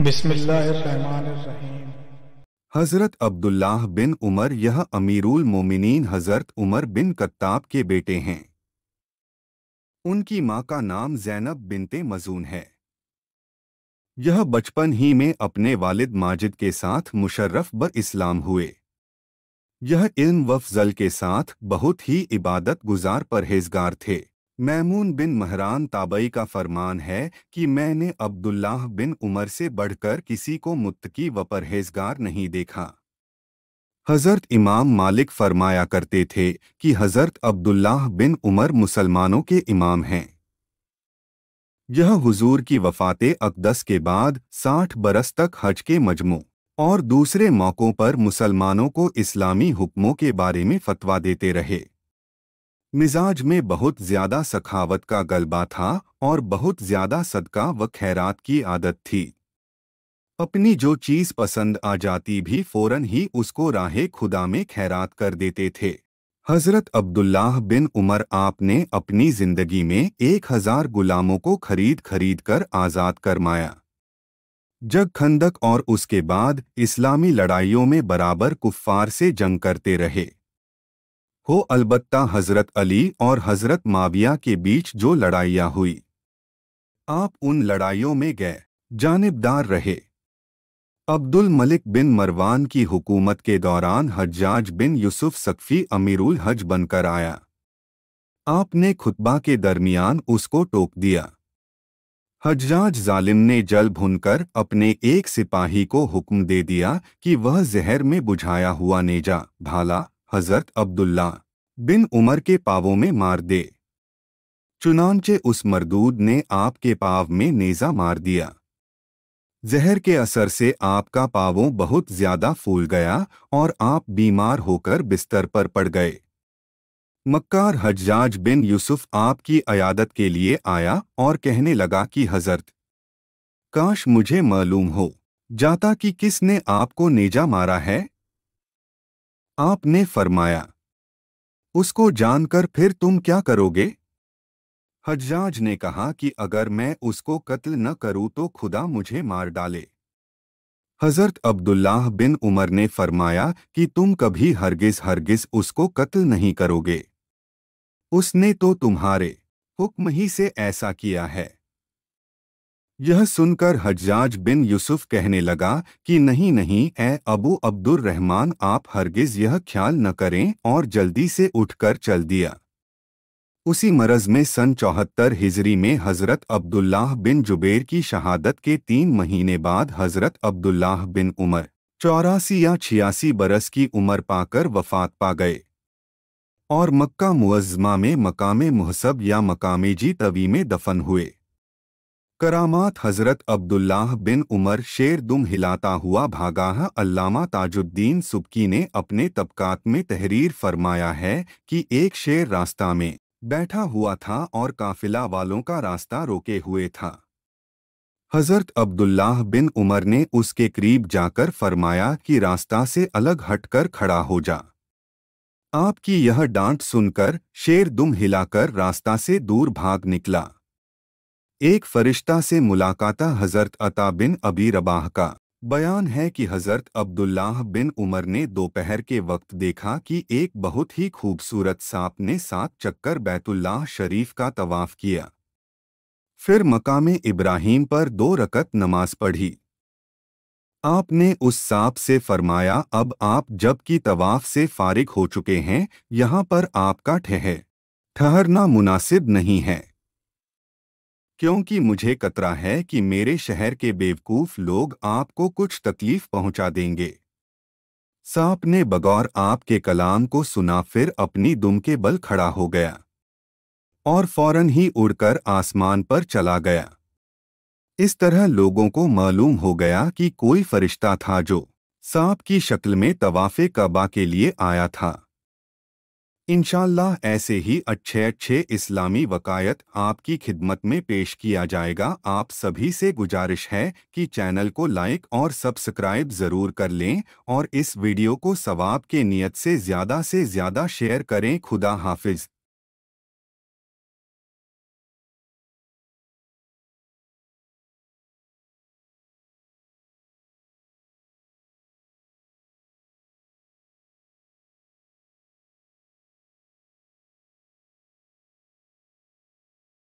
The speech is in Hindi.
बिस्मिल्लाहिर्रहमानिर्रहीम। हज़रत अब्दुल्लाह बिन उमर यह अमीरुल मोमिनीन हज़रत उमर बिन कत्ताब के बेटे हैं। उनकी मां का नाम ज़ैनब बिनते मज़ून है। यह बचपन ही में अपने वालिद माजिद के साथ मुशर्रफ ब इस्लाम हुए। यह इल्म व फ़ज़ल के साथ बहुत ही इबादत गुजार परहेज़गार थे। मैमून बिन महरान ताबई का फरमान है कि मैंने अब्दुल्लाह बिन उमर से बढ़कर किसी को मुत्तकी व परहेज़गार नहीं देखा। हज़रत इमाम मालिक फरमाया करते थे कि हज़रत अब्दुल्लाह बिन उमर मुसलमानों के इमाम हैं। यह हुजूर की वफ़ाते अक़दस के बाद 60 बरस तक हज के मजमू और दूसरे मौक़ों पर मुसलमानों को इस्लामी हुक्मों के बारे में फ़तवा देते रहे। मिजाज में बहुत ज़्यादा सखावत का गलबा था और बहुत ज़्यादा सदका व खैरात की आदत थी। अपनी जो चीज़ पसंद आ जाती भी फ़ौरन ही उसको राहे खुदा में खैरात कर देते थे। हज़रत अब्दुल्लाह बिन उमर आपने अपनी ज़िंदगी में 1000 गुलामों को खरीद कर आज़ाद करवाया। जग खंदक और उसके बाद इस्लामी लड़ाइयों में बराबर कुफ़ार से जंग करते रहे। अलबत्ता हज़रत अली और हज़रत माविया के बीच जो लड़ाइयाँ हुई, आप उन लड़ाइयों में गए जानिबदार रहे। अब्दुल मलिक बिन मरवान की हुकूमत के दौरान हज्जाज बिन यूसुफ सकफ़ी अमीरुल हज बनकर आया। आपने खुतबा के दरमियान उसको टोक दिया। हज्जाज जालिम ने जल भुनकर अपने एक सिपाही को हुक्म दे दिया कि वह जहर में बुझाया हुआ नेजा भाला हज़रत अब्दुल्ला बिन उमर के पावों में मार दे। चुनांचे उस मरदूद ने आपके पाव में नेजा मार दिया। जहर के असर से आपका पावों बहुत ज्यादा फूल गया और आप बीमार होकर बिस्तर पर पड़ गए। मक्कार हज्जाज बिन यूसुफ आपकी अयादत के लिए आया और कहने लगा कि हज़रत, काश मुझे मालूम हो जाता कि किसने आपको नेजा मारा है। आपने फरमाया, उसको जानकर फिर तुम क्या करोगे? हज्जाज ने कहा कि अगर मैं उसको कत्ल न करूं तो खुदा मुझे मार डाले। हज़रत अब्दुल्लाह बिन उमर ने फरमाया कि तुम कभी हरगिज़ उसको कत्ल नहीं करोगे। उसने तो तुम्हारे हुक्म ही से ऐसा किया है। यह सुनकर हज्जाज बिन यूसुफ कहने लगा कि नहीं नहीं ए अबू अब्दुर रहमान, आप हरगिज़ यह ख्याल न करें, और जल्दी से उठकर चल दिया। उसी मरज़ में सन 74 हिजरी में हज़रत अब्दुल्लाह बिन जुबैर की शहादत के 3 महीने बाद हज़रत अब्दुल्लाह बिन उमर 84 या 86 बरस की उम्र पाकर वफ़ात पा गए और मक्का मुअज़्ज़मा में मकामे मुहसब या मकामे जी तवी में दफन हुए। करामात हज़रत अब्दुल्लाह बिन उमर शेर दुम हिलाता हुआ भागा है। अल्लामा ताजुद्दीन सुब्की ने अपने तबकात में तहरीर फरमाया है कि एक शेर रास्ता में बैठा हुआ था और काफिला वालों का रास्ता रोके हुए था। हज़रत अब्दुल्लाह बिन उमर ने उसके करीब जाकर फरमाया कि रास्ता से अलग हटकर खड़ा हो जा। आपकी यह डांट सुनकर शेर दुम हिलाकर रास्ता से दूर भाग निकला। एक फरिश्ता से मुलाकात। हज़रत अता बिन अबी रबाह का बयान है कि हज़रत अब्दुल्लाह बिन उमर ने दोपहर के वक्त देखा कि एक बहुत ही खूबसूरत सांप ने 7 चक्कर बैतुल्लाह शरीफ का तवाफ़ किया। फिर मकामे इब्राहीम पर 2 रकत नमाज पढ़ी। आपने उस सांप से फरमाया, अब आप जब की तवाफ़ से फारिग हो चुके हैं, यहाँ पर आपका ठहरना मुनासिब नहीं है, क्योंकि मुझे कतरा है कि मेरे शहर के बेवकूफ़ लोग आपको कुछ तकलीफ पहुंचा देंगे। सांप ने बगौर आपके कलाम को सुना, फिर अपनी दुम के बल खड़ा हो गया और फौरन ही उड़कर आसमान पर चला गया। इस तरह लोगों को मालूम हो गया कि कोई फरिश्ता था जो सांप की शक्ल में तवाफ़े कबा के लिए आया था। इंशाअल्लाह ऐसे ही अच्छे इस्लामी वकायत आपकी खिदमत में पेश किया जाएगा। आप सभी से गुजारिश है कि चैनल को लाइक और सब्सक्राइब ज़रूर कर लें और इस वीडियो को सवाब के नियत से ज़्यादा शेयर करें। खुदा हाफिज़।